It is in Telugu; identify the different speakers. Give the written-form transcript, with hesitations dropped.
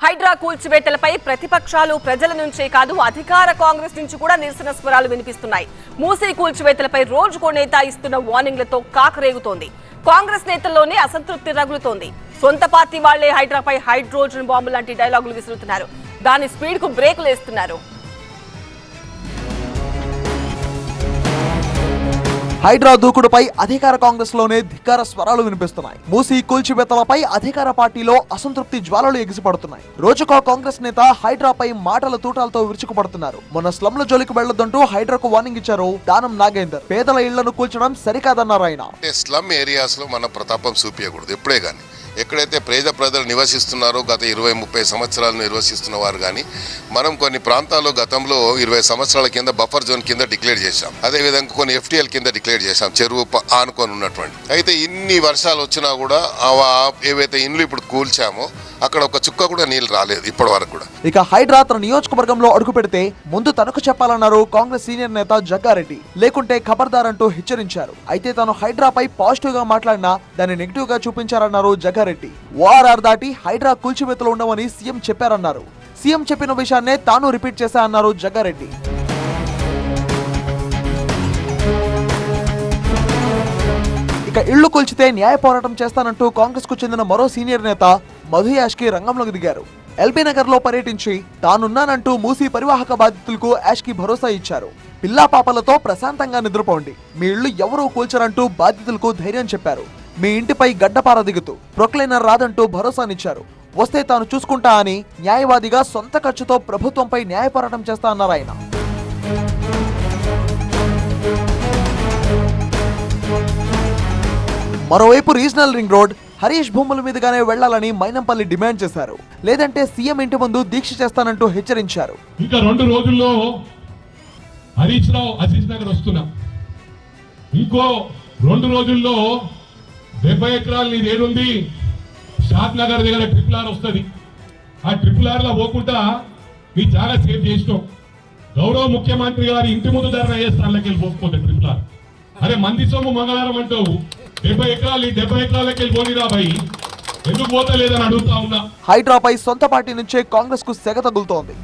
Speaker 1: హైడ్రా కూల్చివేతలపై ప్రతిపక్షాలు ప్రజల నుంచే కాదు అధికార కాంగ్రెస్ నుంచి కూడా నిరసన స్వరాలు వినిపిస్తున్నాయి. మూసీ కూల్చివేతలపై రోజుకో నేత ఇస్తున్న వార్నింగ్లతో కాకరేగుతోంది. కాంగ్రెస్ నేతల్లోనే అసంతృప్తి రగులుతోంది. సొంత పార్టీ వాళ్లే హైడ్రాపై హైడ్రోజన్ బాంబు లాంటి డైలాగులు విసురుతున్నారు. దాని స్పీడ్ కు బ్రేకులు వేస్తున్నారు.
Speaker 2: హైడ్రా దూకుడుపై అధికార కాంగ్రెస్ లోనే ధిక్కార స్వరాలు వినిపిస్తున్నాయి. మూసీ కూల్చివేతలపై అధికార పార్టీలో అసంతృప్తి జ్వాలలు ఎగిసిపడుతున్నాయి. రోజుకో కాంగ్రెస్ నేత హైడ్రాపై మాటల తూటాలతో విరుచుకుపడుతున్నారు. మొన్న స్లమ్ల జోలికి వెళ్లొద్దంటూ హైడ్రాకు వార్నింగ్ ఇచ్చారు దానం నాగేందర్. పేదల ఇళ్లను కూల్చడం సరికాదన్నారు ఆయన.
Speaker 3: స్లమ్ ఏరియాస్ లో మన ప్రతాపం చూపించకూడదు ఎప్పుడే గానీ. ఎక్కడైతే ప్రజలు నివసిస్తున్నారో గత 20-30 సంవత్సరాలు నిర్వసిస్తున్న వారు కానీ మనం కొన్ని ప్రాంతాల్లో గతంలో 20 సంవత్సరాల కింద బఫర్ జోన్ కింద డిక్లేర్ చేశాం. అదేవిధంగా కొన్ని FTL కింద డిక్లేర్ చేశాం, చెరువు ఆనుకొని ఉన్నటువంటి. అయితే ఇన్ని వర్షాలు వచ్చినా కూడా ఏవైతే ఇండ్లు ఇప్పుడు కూల్చామో అక్కడ ఒక చుక్క కూడా నీళ్ళు రాలేదు ఇప్పటి వరకు కూడా.
Speaker 2: ఇక హైడ్రా తన నియోజకవర్గంలో అడుగు పెడితే ముందు తనకు చెప్పాలన్నారు కాంగ్రెస్ సీనియర్ నేత జగ్గారెడ్డి. లేకుంటే ఖబర్దార్ అంటూ హెచ్చరించారు. అయితే తాను హైడ్రాపై పాజిటివ్ గా మాట్లాడినా దాన్ని నెగిటివ్ గా చూపించారన్నారు జగ్గారెడ్డి. ఓఆర్ఆర్ దాటి హైడ్రా కూల్చివేతలు ఉండవని సీఎం చెప్పారన్నారు. సీఎం చెప్పిన విషయాన్నే తాను రిపీట్ చేశా అన్నారు జగ్గారెడ్డి. ఇక ఇళ్లు కూల్చితే న్యాయ పోరాటం చేస్తానంటూ కాంగ్రెస్ కు చెందిన మరో సీనియర్ నేత మధు యాష్కి రంగంలోకి దిగారు. ఎల్బీ నగర్ లో పర్యటించి తానున్నానంటూ మూసీ పరివాహక బాధితులకు యాష్కి భరోసా ఇచ్చారు. పిల్లా పాపలతో ప్రశాంతంగా నిద్రపోండి, మీ ఇళ్లు ఎవరూ కూల్చరంటూ బాధితులకు ధైర్యం చెప్పారు. మీ ఇంటిపై గడ్డపార దిగుతూ ప్రొక్లైనర్ రాదంటూ భరోసానిచ్చారు. వస్తే తాను చూసుకుంటా అని న్యాయవాదిగా సొంత ఖర్చుతో ప్రభుత్వంపై న్యాయ పోరాటం చేస్తా అన్నారు ఆయన. మరోవైపు రీజనల్ రింగ్ రోడ్ హరీష్ భూముల మీదుగానే వెళ్లాలని మైనంపల్లి డిమాండ్ చేశారు. లేదంటే సీఎం ఇంటి ముందు దీక్ష చేస్తానంటూ హెచ్చరించారు.
Speaker 4: ఇంకా 2 రోజుల్లో హరీష్ రావు అజీజ్ నగర్ వస్తున్నా. ఇంకో 2 రోజుల్లో 70 ఎకరాలు నీది ఏడుంది షాద్ నగర్ దగ్గర RRR వస్తుంది. ఆ RRR లో పోకుండా మీ చాలా సేవ్ చేసినాం. గౌరవ ముఖ్యమంత్రి గారి ఇంటి ముందు ధరణ అయ్యే స్థానాలకు వెళ్ళి పోకపోతే RRR. అరే మంది సొమ్ము మంగళవారం అంటావు, 70 ఎకరాలు 70 ఎకరాలకి వెళ్ళి పోనీరా భయ్, ఎందుకు పోతలేదని అడుగుతా ఉన్నా.
Speaker 2: హైడ్రాపై సొంత పార్టీ నుంచే కాంగ్రెస్ కు సెగ తగులుతోంది.